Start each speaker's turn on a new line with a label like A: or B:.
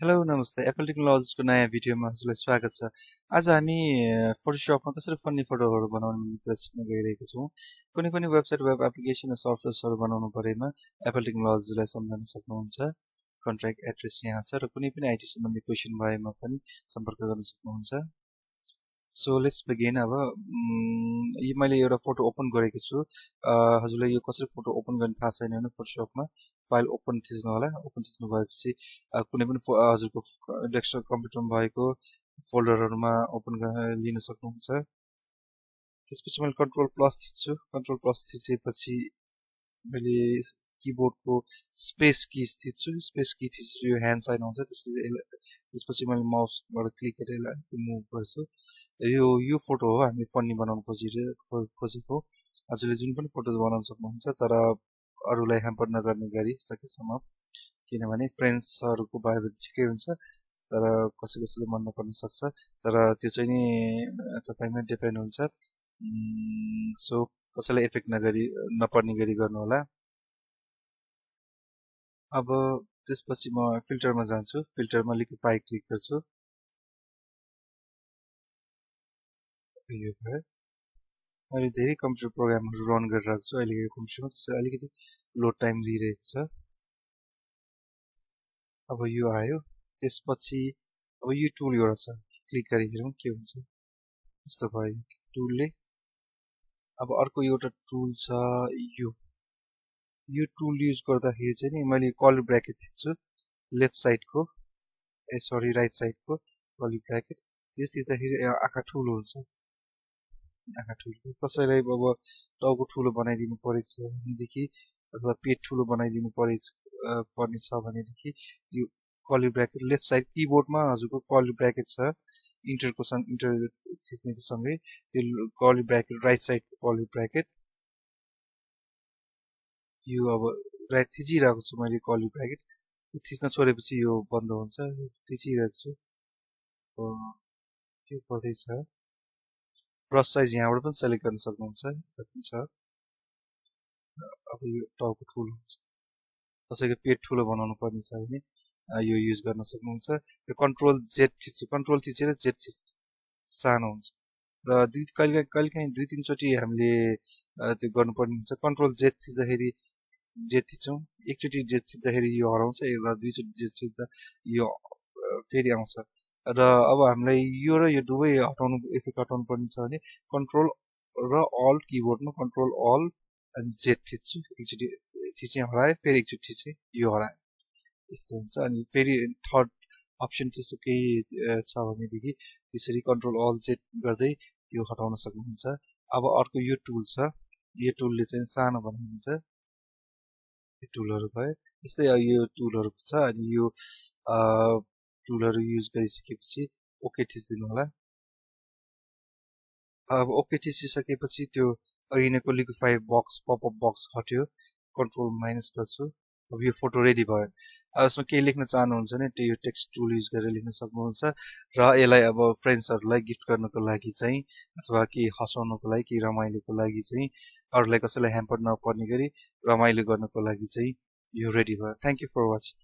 A: Hello नमस्ते Apple टेक्नोलोजिजको नयाँ भिडियोमा हजुरलाई स्वागत छ। आज हामी फोटोशपमा कसरी फन्नी फोटोहरू बनाउने प्रशिक्षण गइरहेका छौँ। कुनै पनि वेबसाइट वेब एप्लिकेसन र सफ्टवेयर्सहरू बनाउनु परेमा एप्पल टेक्नोलोजिजलाई सम्झन सक्नुहुन्छ। कन्ट्याक्ट एड्रेस यहाँ छ र कुनै पनि आइटी सम्बन्धी क्वेसन भएमा पनि सम्पर्क गर्न सक्नुहुन्छ। So let's begin. अब मैले एउटा फोटो ओपन गरेको छु। हजुरलाई यो कसरी फोटो ओपन गर्ने थाहा छैन भने फोटोशपमा फाइल ओपन थिच्नु होला। ओपन थिच्नु भएपछि कुनै पनि हजुरको डेस्कटप कम्प्युटरमा भएको फोल्डरहरूमा ओपन लिन सक्नुहुन्छ। त्यसपछि मैले कन्ट्रोल प्लस थिच्छु। कन्ट्रोल प्लस थिचेपछि मैले किबोर्डको स्पेस की थिच्छु। स्पेस की थिचेर यो ह्यान्ड साइन आउँछ। त्यसपछि मैले माउसबाट क्लिक गरेर यसलाई मुभ गर्छु। यो फोटो हो हामी फन्नी बनाउन खोजेको। हजुरले जुन पनि फोटो बनाउन सक्नुहुन्छ, तर अरूलाई ह्याम्पर नगर्ने गरी सकेसम्म, किनभने फ्रेन्ड्सहरूको भयो भने ठिकै हुन्छ, तर कसैले मन नपर्न सक्छ। तर त्यो चाहिँ नि तपाईँमा डिपेन्ड हुन्छ। सो कसैलाई इफेक्ट नपर्ने गरी गर्नु होला। अब त्यसपछि म फिल्टरमा जान्छु। फिल्टरमा लिक्विफाई क्लिक गर्छु। यो भयो। मैले धेरै कम्प्युटर प्रोग्रामहरू रन गरिरहेको छु अहिले यो कम्प्युटरमा, त्यसैले अलिकति लोड टाइम लिइरहेको छ। अब यो आयो। त्यसपछि अब यो टुल एउटा छ, क्लिक गरी हेरौँ के हुन्छ। यस्तो भयो टुलले। अब अर्को एउटा टुल छ यो टुल युज गर्दाखेरि चाहिँ नि मैले कर्ली ब्र्याकेट थिच्छु लेफ्ट साइडको, राइट साइडको कर्ली ब्र्याकेट। यो थिच्दाखेरि आँखा ठुलो हुन्छ। आँखा ठुलो कसैलाई अब टाउको ठुलो बनाइदिनु परेछ भनेदेखि अथवा पेट ठुलो बनाइदिनु पर्ने छ भनेदेखि यो कर्ली ब्र्याकेट लेफ्ट साइड किबोर्डमा हजुरको कर्ली ब्र्याकेट छ इन्टर थिच्नेको सँगै त्यो कर्ली ब्र्याकेट राइट साइडको कर्ली ब्र्याकेट। यो अब राइट थिचिरहेको छु मैले कर्ली ब्र्याकेट। थिच्न छोडेपछि यो बन्द हुन्छ। थिचिरहेको छु। यो गर्दैछ। ब्रस साइज यहाँबाट पनि सेलेक्ट गर्न सक्नुहुन्छ। छ। अब यो टाउको ठुलो हुन्छ। कसैको पेट ठुलो बनाउनु पर्ने छ भने यो युज गर्न सक्नुहुन्छ। यो कन्ट्रोल जेड थिच्छु। कन्ट्रोल थिचेर जेड थिच्छु, सानो हुन्छ। र कहिलेकाहीँ 2-3 चोटि हामीले त्यो गर्नुपर्ने हुन्छ। कन्ट्रोल जेड थिच्दाखेरि जेड थिच्छौँ। एकचोटि जेड थिच्दाखेरि यो हराउँछ र 2चोटि जेड थिच्दा यो फेरि आउँछ। र अब हामीलाई यो र यो दुवै इफेक्ट हटाउनु पर्ने छ भने कन्ट्रोल र अल किबोर्डमा कन्ट्रोल अल एन्ड जेड थिच्छु। एकचोटि थिचेँ हराएँ, फेरि एकचोटि थिचेँ यो हराएँ। यस्तो हुन्छ। अनि फेरि थर्ड अप्सन त्यस्तो केही छ भनेदेखि त्यसरी कन्ट्रोल अल जेड गर्दै त्यो हटाउन सक्नुहुन्छ। अब अर्को यो टुल छ। यो टुलले चाहिँ सानो बनाइदिन्छ। यो टुलहरू भयो। यस्तै यो टुलहरू छ। अनि यो टुलहरू युज गरिसकेपछि ओके थिचिदिनु होला। अब ओके थिचिसकेपछि त्यो अघिनको लिक्विफाई बक्स पपअप बक्स हट्यो। कन्ट्रोल माइनस गर्छु। अब यो फोटो रेडी भयो। अब यसमा केही लेख्न चाहनुहुन्छ भने यो टेक्स्ट टुल युज गरेर लेख्न सक्नुहुन्छ। र यसलाई अब फ्रेन्ड्सहरूलाई गिफ्ट गर्नको लागि चाहिँ अथवा केही हँसाउनको लागि केही रमाइलोको लागि चाहिँ अरूलाई कसैलाई ह्याम्पर नपर्ने गरी रमाइलो गर्नको लागि चाहिँ यो रेडी भयो। Thank you for watching.